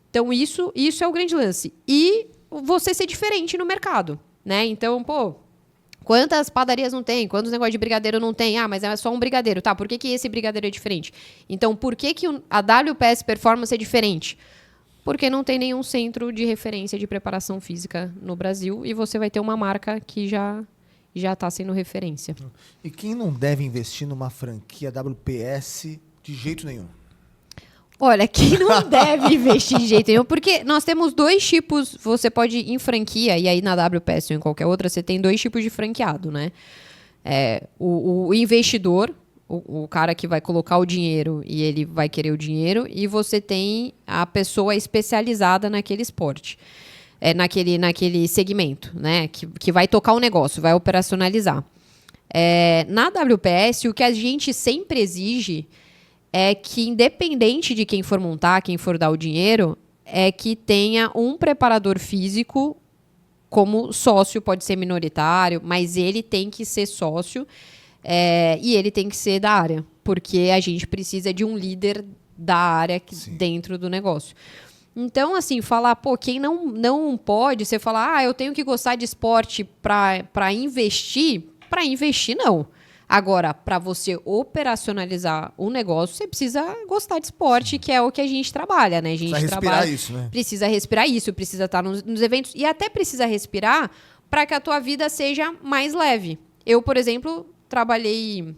Então, isso é o grande lance. E você ser diferente no mercado, né? Então, pô, quantas padarias não tem? Quantos negócios de brigadeiro não tem? Ah, mas é só um brigadeiro. Tá, por que esse brigadeiro é diferente? Então, por que a WPS Performance é diferente? Porque não tem nenhum centro de referência de preparação física no Brasil e você vai ter uma marca que já está sendo referência. E quem não deve investir numa franquia WPS de jeito nenhum? Olha, quem não deve investir de jeito nenhum, porque nós temos 2 tipos, você pode ir em franquia, e aí na WPS ou em qualquer outra, você tem 2 tipos de franqueado, né? O investidor, o cara que vai colocar o dinheiro e ele vai querer o dinheiro, e você tem a pessoa especializada naquele esporte, naquele segmento, né? Que vai tocar o negócio, vai operacionalizar. Na WPS, o que a gente sempre exige é que, independente de quem for montar, quem for dar o dinheiro, é que tenha um preparador físico como sócio, pode ser minoritário, mas ele tem que ser sócio e ele tem que ser da área, porque a gente precisa de um líder da área dentro do negócio. Então, assim, falar, pô, quem não pode, você falar, eu tenho que gostar de esporte para investir não. Agora, para você operacionalizar um negócio, você precisa gostar de esporte, que é o que a gente trabalha, né? A gente precisa respirar isso, né? Precisa respirar isso, precisa estar nos eventos e até precisa respirar para que a tua vida seja mais leve. Eu, por exemplo, trabalhei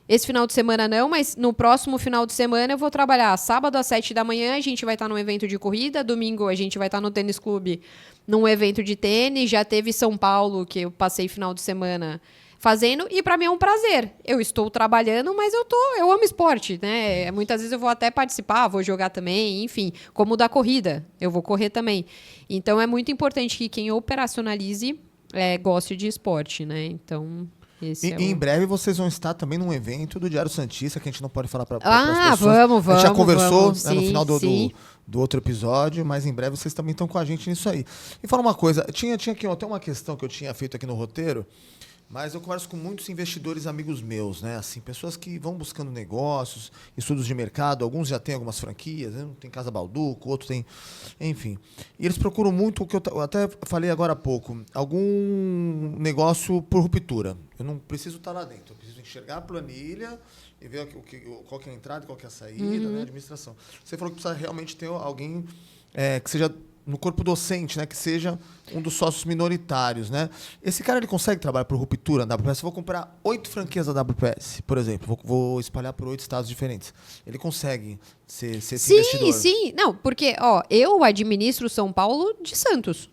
esse final de semana não, mas no próximo final de semana eu vou trabalhar sábado às 7 da manhã, a gente vai estar num evento de corrida, domingo a gente vai estar no tênis clube num evento de tênis, já teve São Paulo, que eu passei final de semana fazendo, e para mim é um prazer. Eu estou trabalhando, mas eu amo esporte, né? Muitas vezes eu vou até participar, vou jogar também, enfim, como da corrida, eu vou correr também. Então é muito importante que quem operacionalize goste de esporte, né? Então, em breve vocês vão estar também num evento do Diário Santista, que a gente não pode falar para as pessoas. Vamos. A gente já conversou sim, no final do outro episódio, mas em breve vocês também estão com a gente nisso aí. E fala uma coisa, tinha aqui até uma questão que eu tinha feito aqui no roteiro, mas eu converso com muitos investidores amigos meus, né? Assim, pessoas que vão buscando negócios, estudos de mercado, alguns já têm algumas franquias, né? Tem Casa Balduco, outro tem... Enfim. E eles procuram muito, o que eu até falei agora há pouco, algum negócio por ruptura. Eu não preciso estar lá dentro, eu preciso enxergar a planilha e ver qual que é a entrada e qual que é a saída, né? Administração. Você falou que precisa realmente ter alguém que seja no corpo docente, né, que seja um dos sócios minoritários, né? Esse cara ele consegue trabalhar por ruptura na WPS? Eu vou comprar 8 franquias da WPS, por exemplo, vou espalhar por 8 estados diferentes. Ele consegue ser esse investidor? Sim. Não, porque eu administro São Paulo de Santos.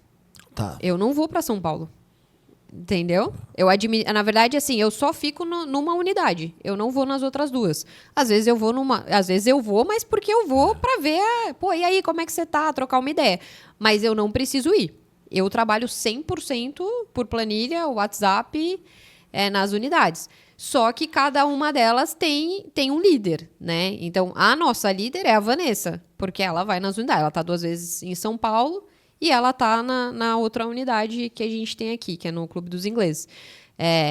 Tá. Eu não vou para São Paulo. Entendeu? Na verdade, assim, eu só fico numa unidade. Eu não vou nas outras 2. Às vezes eu vou, mas porque eu vou pra ver, e aí, como é que você tá? Trocar uma ideia. Mas eu não preciso ir. Eu trabalho 100% por planilha, WhatsApp, nas unidades. Só que cada uma delas tem um líder, né? Então, a nossa líder é a Vanessa, porque ela vai nas unidades. Ela tá 2 vezes em São Paulo e ela tá na outra unidade que a gente tem aqui, que é no Clube dos Ingleses.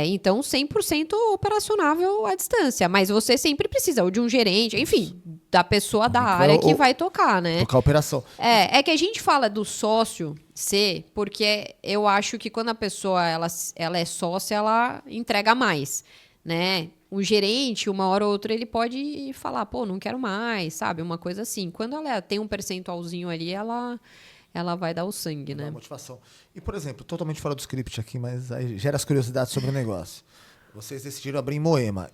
Então, 100% operacionável à distância. Mas você sempre precisa ou de um gerente, enfim, da pessoa da área que vai tocar, né? Tocar a operação. É que a gente fala do sócio ser, porque eu acho que quando a pessoa ela é sócia, ela entrega mais, né? O gerente, uma hora ou outra, ele pode falar, não quero mais, sabe? Uma coisa assim. Quando ela tem um percentualzinho ali, ela vai dar o sangue, né? Motivação. E, por exemplo, totalmente fora do script aqui, mas aí gera as curiosidades sobre o negócio. Vocês decidiram abrir em Moema.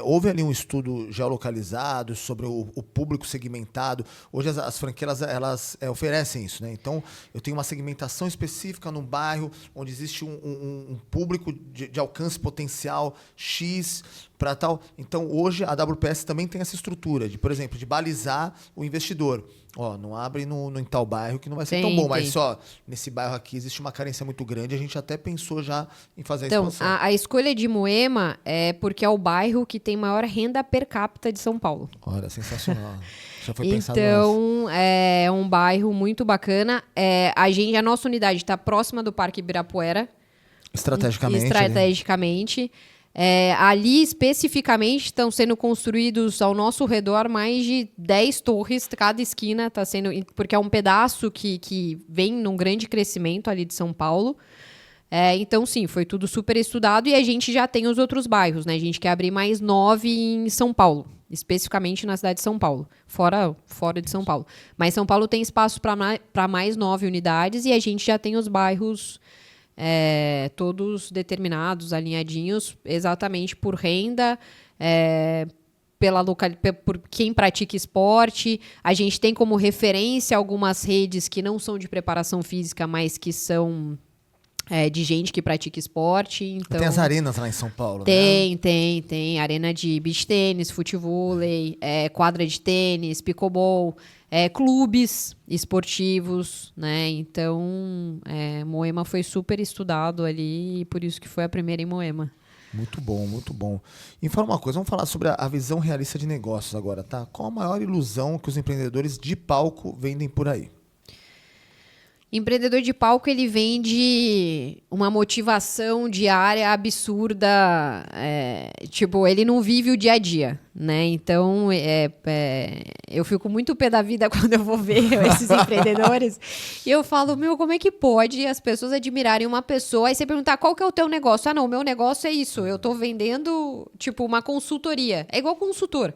Houve ali um estudo geolocalizado sobre o público segmentado. Hoje as franquias elas oferecem isso, né? Então, eu tenho uma segmentação específica num bairro onde existe um público de alcance potencial X para tal. Então, hoje, a WPS também tem essa estrutura de, por exemplo, de balizar o investidor. Ó, não abre em tal bairro que não vai ser tão bom, mas só nesse bairro aqui existe uma carência muito grande. A gente até pensou já em fazer a expansão. Então, a escolha de Moema é porque é o bairro que tem maior renda per capita de São Paulo. Olha, sensacional. Já foi pensado Então, é um bairro muito bacana. A nossa unidade está próxima do Parque Ibirapuera. Estrategicamente. Ali, especificamente, estão sendo construídos ao nosso redor mais de 10 torres. Cada esquina está sendo... Porque é um pedaço que vem num grande crescimento ali de São Paulo. Então, sim, foi tudo super estudado. E a gente já tem os outros bairros, né? A gente quer abrir mais 9 em São Paulo. Especificamente na cidade de São Paulo. Fora de São Paulo. Mas São Paulo tem espaço para mais 9 unidades. E a gente já tem os bairros... todos determinados, alinhadinhos, exatamente por renda, por quem pratica esporte. A gente tem como referência algumas redes que não são de preparação física, mas que são de gente que pratica esporte. Então, tem as arenas lá em São Paulo, né? Tem. Arena de beach tênis, futevôlei, quadra de tênis, pickleball... clubes esportivos, né? Então, Moema foi super estudado ali e por isso que foi a primeira em Moema. Muito bom, muito bom. E fala uma coisa, vamos falar sobre a visão realista de negócios agora, tá? Qual a maior ilusão que os empreendedores de palco vendem por aí? Empreendedor de palco, ele vende uma motivação diária absurda, ele não vive o dia a dia, né? Então, eu fico muito pé da vida quando eu vou ver esses empreendedores e eu falo, como é que pode as pessoas admirarem uma pessoa? Aí você perguntar, qual que é o teu negócio? Ah, não, o meu negócio é isso, eu tô vendendo, uma consultoria. É igual consultor.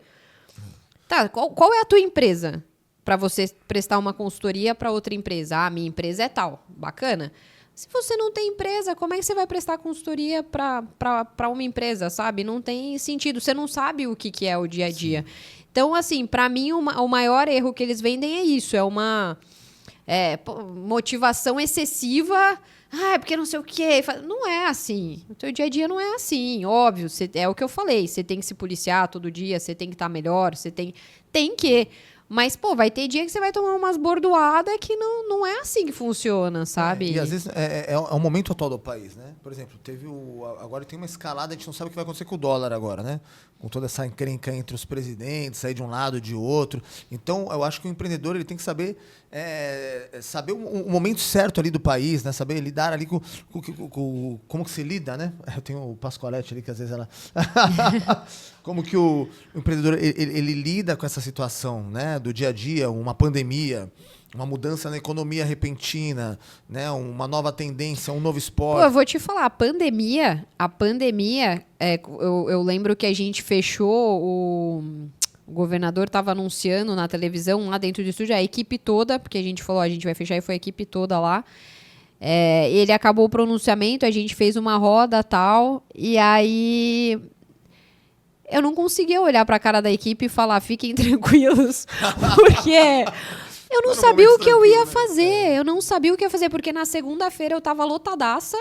Tá, qual é a tua empresa? Para você prestar uma consultoria para outra empresa. Ah, minha empresa é tal. Bacana. Se você não tem empresa, como é que você vai prestar consultoria para uma empresa, sabe? Não tem sentido. Você não sabe o que é o dia a dia. Sim. Então, assim, para mim, o maior erro que eles vendem é isso. É uma motivação excessiva. Ah, é porque não sei o quê. Não é assim. O teu dia a dia não é assim. Óbvio, é o que eu falei. Você tem que se policiar todo dia, você tem que estar melhor, você tem que... Mas, vai ter dia que você vai tomar umas bordoadas que não é assim que funciona, sabe? E às vezes é o momento atual do país, né? Por exemplo, agora tem uma escalada, a gente não sabe o que vai acontecer com o dólar agora, né? Com toda essa encrenca entre os presidentes, sair de um lado ou de outro. Então, eu acho que o empreendedor ele tem que saber o momento certo ali do país, né? Saber lidar ali com como que se lida, né? Eu tenho o Pascoalete ali, que às vezes ela... Como que o empreendedor ele lida com essa situação, né? Do dia a dia, uma pandemia, uma mudança na economia repentina, né? Uma nova tendência, um novo esporte. Eu vou te falar, a pandemia, eu lembro que a gente fechou, o governador estava anunciando na televisão, lá dentro do estúdio, a equipe toda, porque a gente falou, a gente vai fechar, e foi a equipe toda lá. Ele acabou o pronunciamento, a gente fez uma roda tal, e aí... Eu não conseguia olhar para a cara da equipe e falar, fiquem tranquilos, porque eu não sabia o que eu ia fazer. Eu não sabia o que ia fazer, porque na segunda-feira eu estava lotadaça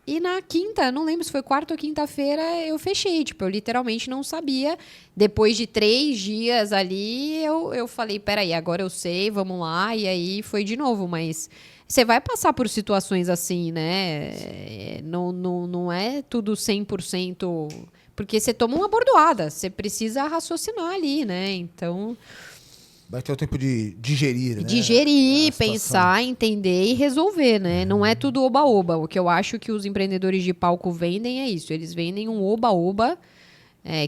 e na quinta, não lembro se foi quarta ou quinta-feira, eu fechei. Eu literalmente não sabia. Depois de 3 dias ali, eu falei, peraí, agora eu sei, vamos lá. E aí foi de novo, mas... Você vai passar por situações assim, né? Não é tudo 100%... Porque você toma uma bordoada, você precisa raciocinar ali, né? Então... Vai ter o tempo de digerir, né? Digerir, pensar, entender e resolver, né? Não é tudo oba-oba. O que eu acho que os empreendedores de palco vendem é isso. Eles vendem um oba-oba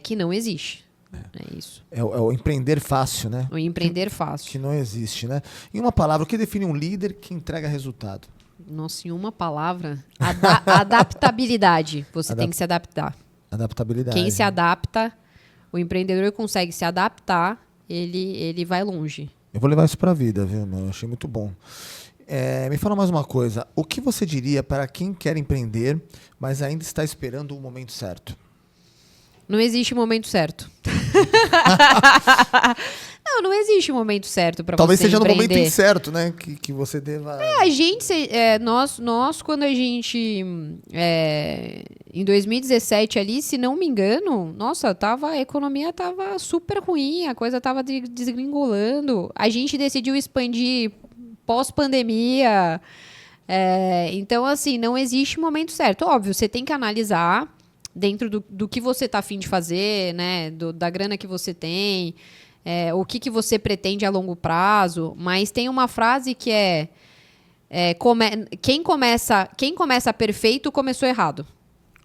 que não existe. É isso. É o empreender fácil, né? O empreender fácil. Que não existe, né? Em uma palavra, o que define um líder que entrega resultado? Nossa, em uma palavra, adaptabilidade. Você tem que se adaptar. Adaptabilidade. Quem se adapta, o empreendedor consegue se adaptar, ele vai longe. Eu vou levar isso para a vida, viu, meu? Eu achei muito bom. Me fala mais uma coisa. O que você diria para quem quer empreender, mas ainda está esperando o momento certo? Não existe momento certo. Não existe momento certo para você Talvez seja empreender. no momento incerto, né? Que você deva... A gente, nós quando a gente, em 2017 ali, se não me engano, nossa, a economia tava super ruim, a coisa tava desgringolando. A gente decidiu expandir pós-pandemia. Então, assim, não existe momento certo. Óbvio, você tem que analisar dentro do que você tá a fim de fazer, né? Da grana que você tem, o que você pretende a longo prazo. Mas tem uma frase que quem começa perfeito começou errado.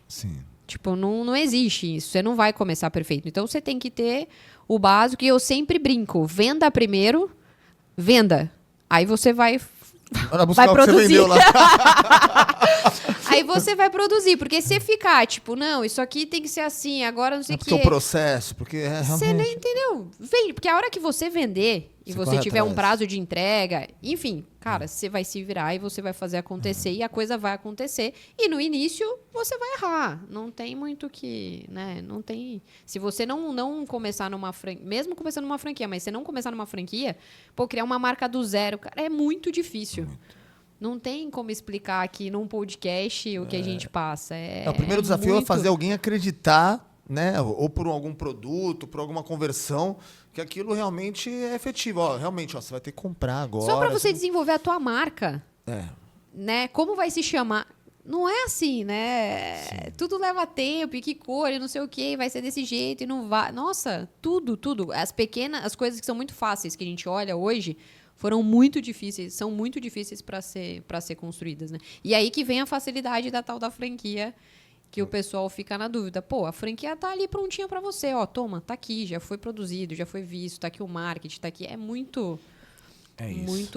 Sim. Tipo, não existe isso. Você não vai começar perfeito. Então, você tem que ter o básico. E eu sempre brinco. Venda primeiro. Venda. Aí você vai buscar o que você vendeu lá. Aí você vai produzir. Porque se você ficar, tipo, não, isso aqui tem que ser assim, agora não sei o quê. Porque o processo, porque Você nem entendeu. Vende, porque a hora que você vender e você tiver um prazo de entrega, enfim, cara, você vai se virar e você vai fazer acontecer e a coisa vai acontecer. E no início você vai errar. Não tem muito que, né? Não tem. Se você não começar numa franquia, mesmo começando numa franquia, mas você não começar numa franquia, criar uma marca do zero, cara, é muito difícil. Não tem como explicar aqui num podcast o que a gente passa. O primeiro desafio é fazer alguém acreditar, né? Ou por algum produto, por alguma conversão, que aquilo realmente é efetivo. Realmente, você vai ter que comprar agora. Só para você desenvolver a tua marca. É. Né? Como vai se chamar? Não é assim, né? Sim. Tudo leva tempo, e que cor, e não sei o quê, vai ser desse jeito, e não vai. Nossa, tudo. As coisas que são muito fáceis que a gente olha hoje foram muito difíceis, são muito difíceis para ser construídas, né? E aí que vem a facilidade da tal da franquia, que o pessoal fica na dúvida. Pô, a franquia tá ali prontinha para você, ó, toma, tá aqui, já foi produzido, já foi visto, tá aqui o marketing, tá aqui, muito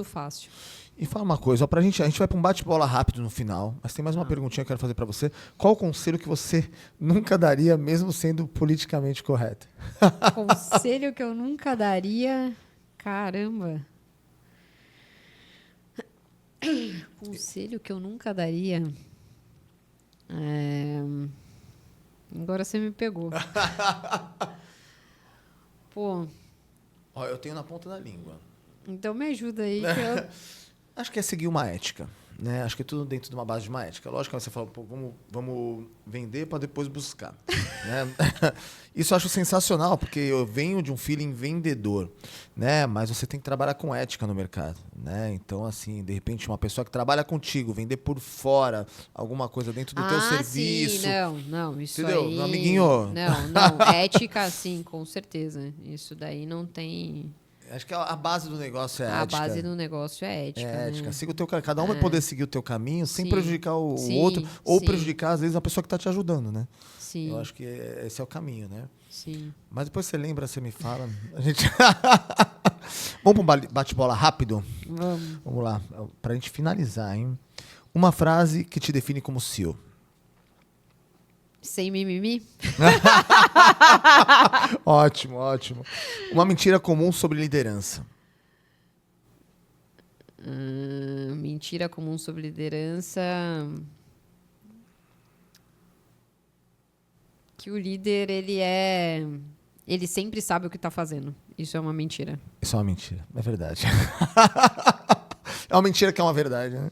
fácil. E fala uma coisa, a gente vai para um bate-bola rápido no final, mas tem mais uma perguntinha que eu quero fazer para você. Qual o conselho que você nunca daria, mesmo sendo politicamente correto? Conselho que eu nunca daria, caramba. Conselho que eu nunca daria. Agora você me pegou. Pô. Ó, eu tenho na ponta da língua. Então me ajuda aí. Acho que é seguir uma ética. Né? Acho que é tudo dentro de uma base de uma ética. Lógico que você fala, pô, vamos vender para depois buscar. Né? Isso eu acho sensacional, porque eu venho de um feeling vendedor, né? Mas você tem que trabalhar com ética no mercado. Né? Então, assim, de repente, uma pessoa que trabalha contigo, vender por fora alguma coisa dentro do teu serviço. Sim, não, isso entendeu? aí... Meu amiguinho... Não, ética, sim, com certeza. Isso daí não tem... Acho que a base do negócio é a ética. A base do negócio é ética. É ética. Né? Siga o teu caminho. Cada um vai poder seguir o teu caminho sem prejudicar o outro. Ou prejudicar, às vezes, a pessoa que está te ajudando, né? Sim. Eu acho que esse é o caminho, né? Sim. Mas depois você lembra, você me fala. A gente... Vamos para um bate-bola rápido? Vamos lá. Para a gente finalizar, hein? Uma frase que te define como CEO. Sem mimimi? Ótimo. Uma mentira comum sobre liderança. Mentira comum sobre liderança. Que o líder, ele sempre sabe o que está fazendo. Isso é uma mentira. Isso é uma mentira, é verdade. É uma mentira que é uma verdade, né?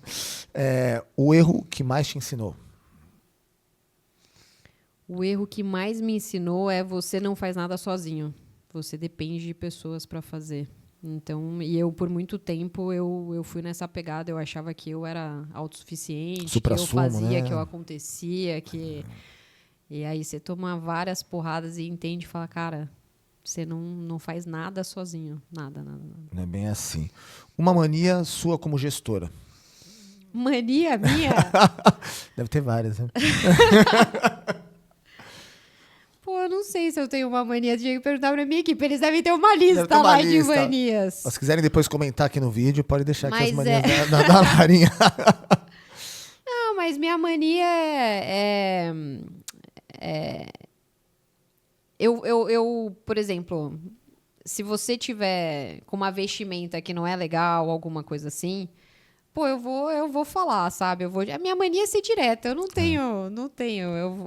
O erro que mais te ensinou. O erro que mais me ensinou é você não faz nada sozinho. Você depende de pessoas para fazer. Então, e eu, por muito tempo, eu fui nessa pegada. Eu achava que eu era autossuficiente, que eu fazia, né? Que eu acontecia, que... E aí você toma várias porradas e entende e fala, cara, você não faz nada sozinho. Nada. Não é bem assim. Uma mania sua como gestora. Mania minha? Deve ter várias, né? Pô, eu não sei se eu tenho uma mania. Tinha que perguntar pra minha equipe. Eles devem ter uma lista lá de manias. Se quiserem depois comentar aqui no vídeo, pode deixar aqui as manias da Larinha. Não, mas minha mania eu, por exemplo, se você tiver com uma vestimenta que não é legal, alguma coisa assim, pô, eu vou falar, sabe? A minha mania é ser direta, eu não tenho.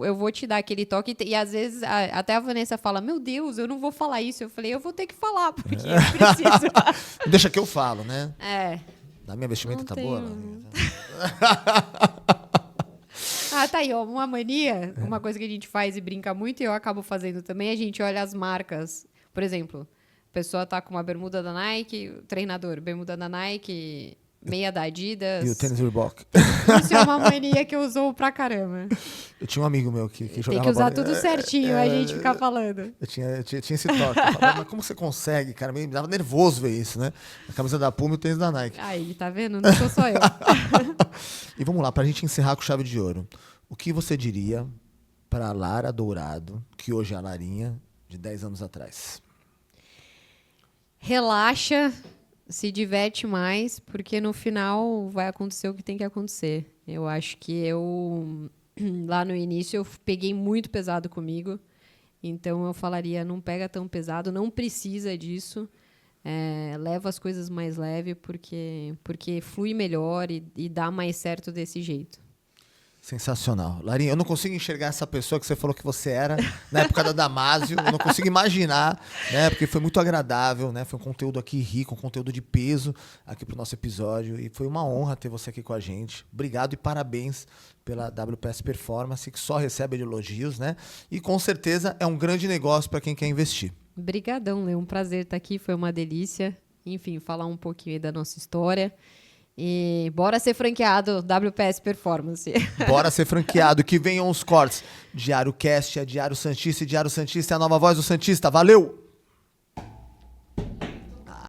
Eu vou te dar aquele toque e às vezes até a Vanessa fala, meu Deus, eu não vou falar isso. Eu falei, eu vou ter que falar, porque eu preciso. Deixa que eu falo, né? É. A minha vestimenta Não tá tenho. boa, Larinha? Tá aí, ó, uma mania, uma coisa que a gente faz e brinca muito, e eu acabo fazendo também, a gente olha as marcas. Por exemplo, a pessoa tá com uma bermuda da Nike, o treinador, bermuda da Nike, meia da Adidas. E o tênis Reebok. Isso é uma mania que eu usou pra caramba. Eu tinha um amigo meu que jogava Tem que usar bola. tudo certinho, a gente ficar falando. Eu tinha esse toque. Eu falava, mas como você consegue, cara? Me dava nervoso ver isso, né? A camisa da Puma e o tênis da Nike. Aí, tá vendo? Não sou só eu. E vamos lá, pra gente encerrar com chave de ouro. O que você diria pra Lara Dourado, que hoje é a Larinha, de 10 anos atrás? Relaxa, se diverte mais, porque no final vai acontecer o que tem que acontecer. Eu acho que lá no início, eu peguei muito pesado comigo. Então, eu falaria, não pega tão pesado, não precisa disso. Leva as coisas mais leve, porque flui melhor e dá mais certo desse jeito. Sensacional. Larinha, eu não consigo enxergar essa pessoa que você falou que você era na época da Damásio. Eu não consigo imaginar, né? Porque foi muito agradável, né? Foi um conteúdo aqui rico, um conteúdo de peso aqui pro nosso episódio. E foi uma honra ter você aqui com a gente. Obrigado e parabéns pela WPS Performance, que só recebe elogios, né? E com certeza é um grande negócio para quem quer investir. Obrigadão, Lê. Um prazer estar aqui, foi uma delícia. Enfim, falar um pouquinho aí da nossa história. E bora ser franqueado WPS Performance. Bora ser franqueado, que venham os cortes. Diário Cast é Diário Santista e Diário Santista é a nova voz do Santista. Valeu!